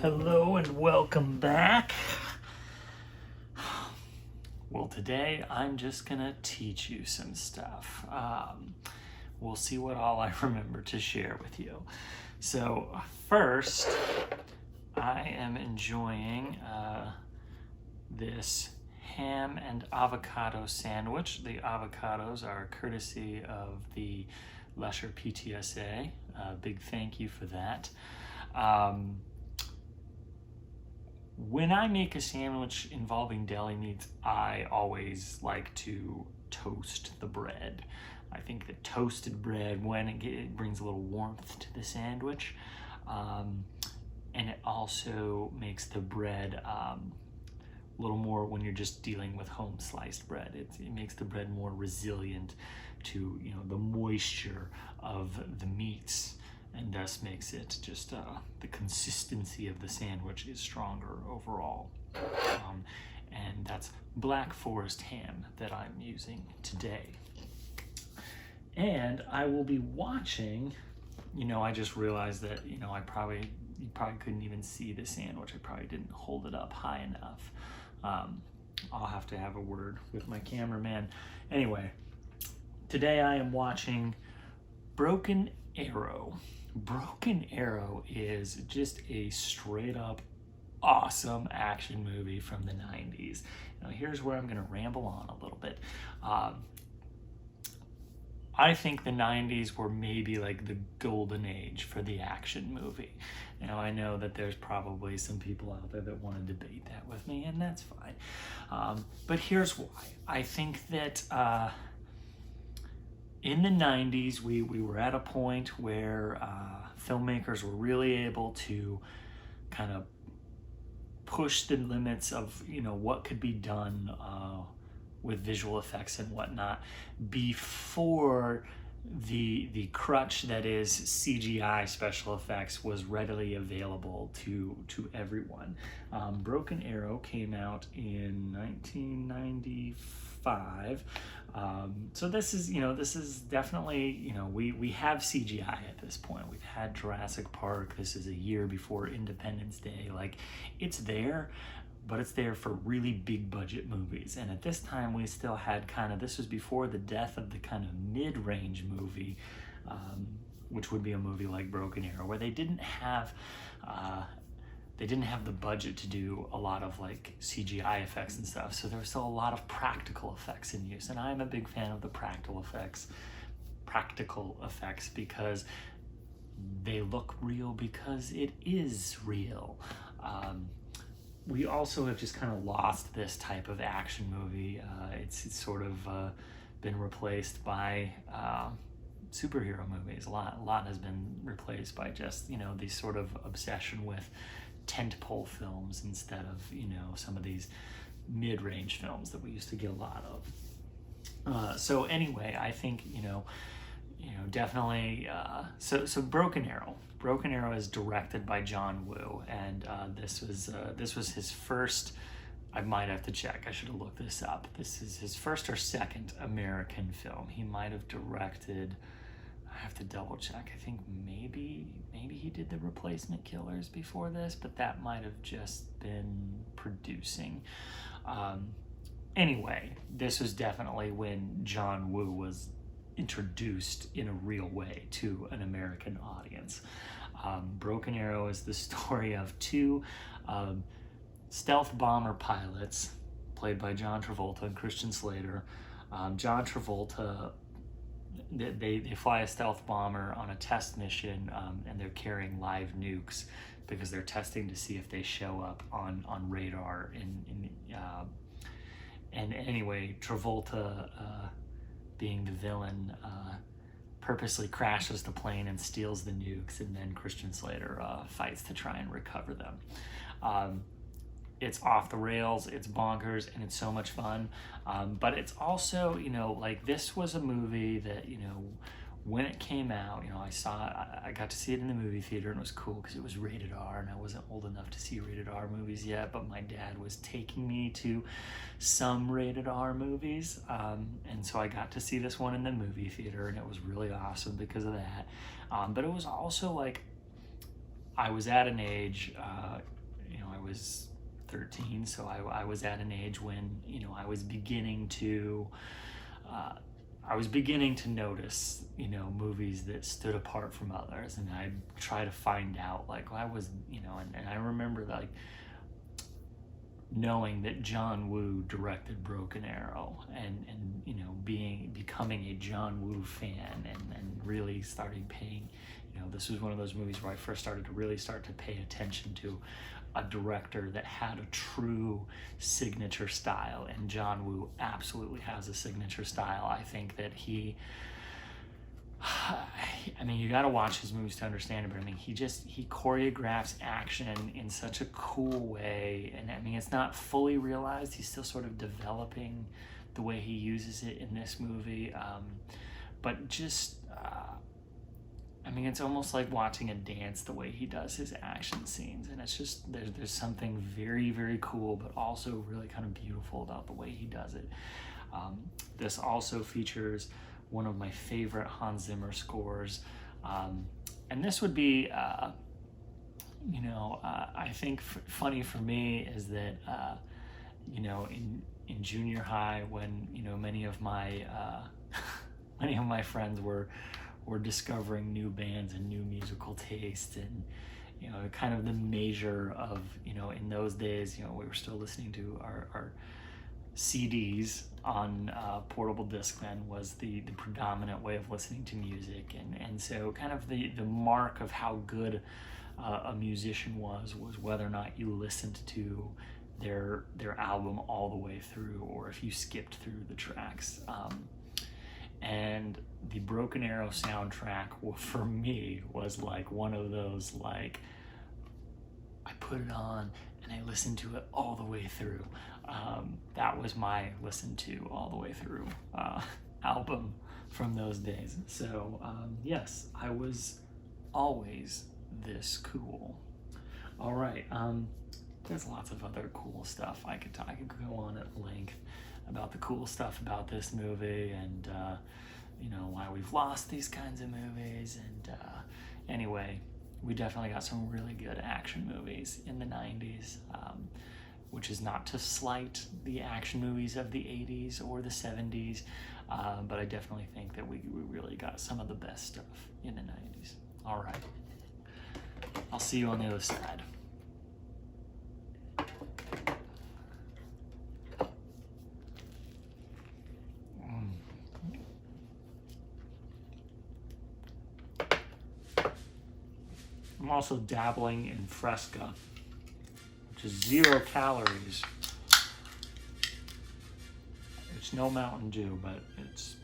Hello and welcome back. Well, today I'm just gonna teach you some stuff. We'll see what all I remember to share with you. So first, I am enjoying this ham and avocado sandwich. The avocados are courtesy of the Lesher PTSA. Big thank you for that. When I make a sandwich involving deli meats, I always like to toast the bread. I think that toasted bread, when it brings a little warmth to the sandwich, and it also makes the bread a little more, when you're just dealing with home sliced bread, it makes the bread more resilient to the moisture of the meats, and thus makes it just the consistency of the sandwich is stronger overall. And that's Black Forest ham that I'm using today. And I will be watching, I just realized that, you probably couldn't even see the sandwich. I probably didn't hold it up high enough. I'll have to have a word with my cameraman. Anyway, today I am watching Broken Arrow. Broken Arrow is just a straight up awesome action movie from the 90s. Now here's where I'm going to ramble on a little bit. I think the 90s were maybe like the golden age for the action movie. Now I know that there's probably some people out there that want to debate that with me, and that's fine. But here's why. I think that in the 90s, we were at a point where filmmakers were really able to kind of push the limits of what could be done with visual effects and whatnot before the crutch that is CGI special effects was readily available to everyone. Broken Arrow came out in 1995. So this is definitely, we have CGI at this point. We've had Jurassic Park. This is a year before Independence Day. Like, it's there, but it's there for really big budget movies. And at this time we still had this was before the death of the kind of mid-range movie, which would be a movie like Broken Arrow, where they didn't have the budget to do a lot of like CGI effects and stuff. So there was still a lot of practical effects in use. And I'm a big fan of the practical effects because they look real, because it is real. We also have just kind of lost this type of action movie. It's sort of been replaced by superhero movies. A lot has been replaced by just these sort of obsession with tentpole films instead of some of these mid-range films that we used to get a lot of. So anyway, I think definitely. So Broken Arrow is directed by John Woo, and this was his first. I might have to check. I should have looked this up. This is his first or second American film. He might have directed. I have to double check. I think maybe he did The Replacement Killers before this, but that might have just been producing. Anyway, this was definitely when John Woo was introduced in a real way to an American audience. Broken Arrow is the story of two stealth bomber pilots, played by John Travolta and Christian Slater. John Travolta, they fly a stealth bomber on a test mission, and they're carrying live nukes because they're testing to see if they show up on radar. And anyway, Travolta, being the villain, purposely crashes the plane and steals the nukes, and then Christian Slater fights to try and recover them. It's off the rails, it's bonkers, and it's so much fun. But it's also, this was a movie that, when it came out, I got to see it in the movie theater, and it was cool because it was rated R, and I wasn't old enough to see rated R movies yet, but my dad was taking me to some rated R movies, and so I got to see this one in the movie theater, and it was really awesome because of that. But it was also I was at an age, I was 13, so I was at an age when, I was beginning to notice, movies that stood apart from others, and I'd try to find out, like, I was, and I remember, like, knowing that John Woo directed Broken Arrow, and becoming a John Woo fan, and really starting paying, this was one of those movies where I first started to really start to pay attention to a director that had a true signature style, and John Woo absolutely has a signature style. I think that he, you got to watch his movies to understand it, but he choreographs action in such a cool way, and it's not fully realized. He's still sort of developing the way he uses it in this movie, but just it's almost like watching a dance the way he does his action scenes, and it's just there's something very, very cool, but also really kind of beautiful about the way he does it. This also features one of my favorite Hans Zimmer scores, and this would be, I think funny for me is that, in junior high, when many of my friends were discovering new bands and new musical tastes, and kind of the measure of, in those days, we were still listening to our CDs on portable Discman was the predominant way of listening to music, and so kind of the mark of how good a musician was whether or not you listened to their album all the way through, or if you skipped through the tracks. And the Broken Arrow soundtrack, for me, was like one of those, like, I put it on and I listened to it all the way through. That was my listen to all the way through album from those days. So yes, I was always this cool. All right, there's lots of other cool stuff. I could go on at length about the cool stuff about this movie, and why we've lost these kinds of movies. And anyway, we definitely got some really good action movies in the 90s, which is not to slight the action movies of the 80s or the 70s, but I definitely think that we really got some of the best stuff in the 90s. All right, I'll see you on the other side. I'm also dabbling in Fresca, which is 0 calories. It's no Mountain Dew, but it's